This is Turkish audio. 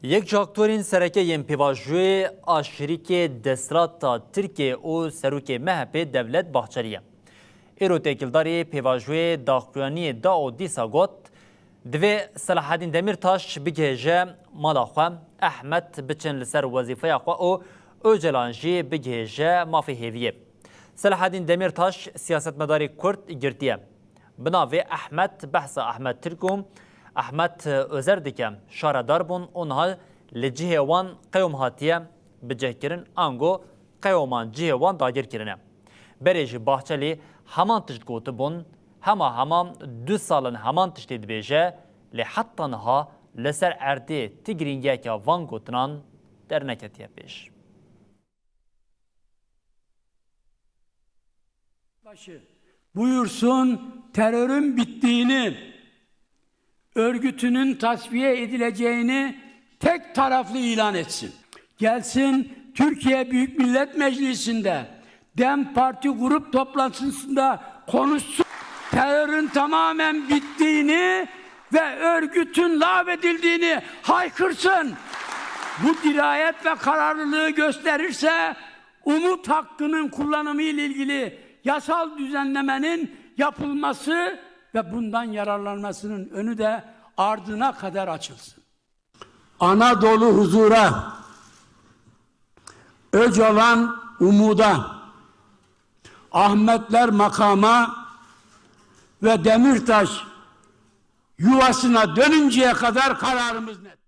یک جاکتورین سرکه یم پیواجوی آشریک دستراتا ترکیه و سروک مهپ دولت باحچریه. ایرو تکیلداری پیواجوی داخلانی دا و دیسا گوت دوی صلاح الدین دمیرتاش بگهجه مالاخوام احمد بچن لسر وظیفه خوا و اوجلانجی بگهجه مافی هیویه. صلاح الدین دمیرتاش سیاست مداری کرد گرتیه. بناوی احمد بحث احمد ترکوم احمد özer dikem şaradar bun onha li cihê wan qewm hatiye bicehkirin ango qewman cihê wan dagir kirine. Berê jî Bahçelî heman tişt gotibûn hema 2 salin heman tiştê dibêje lê heta niha li ser erdê tigirîngeka van gotinan derneketiye pêş. Buyursun terörün bittiğini, örgütünün tasfiye edileceğini tek taraflı ilan etsin. Gelsin Türkiye Büyük Millet Meclisi'nde DEM Parti grup toplantısında konuşsun. Terörün tamamen bittiğini ve örgütün lağvedildiğini haykırsın. Bu dirayet ve kararlılığı gösterirse umut hakkının kullanımı ile ilgili yasal düzenlemenin yapılması ve bundan yararlanmasının önü de ardına kadar açılsın. Anadolu huzura, Öcalan umuda, Ahmetler makama ve Demirtaş yuvasına dönünceye kadar kararımız net.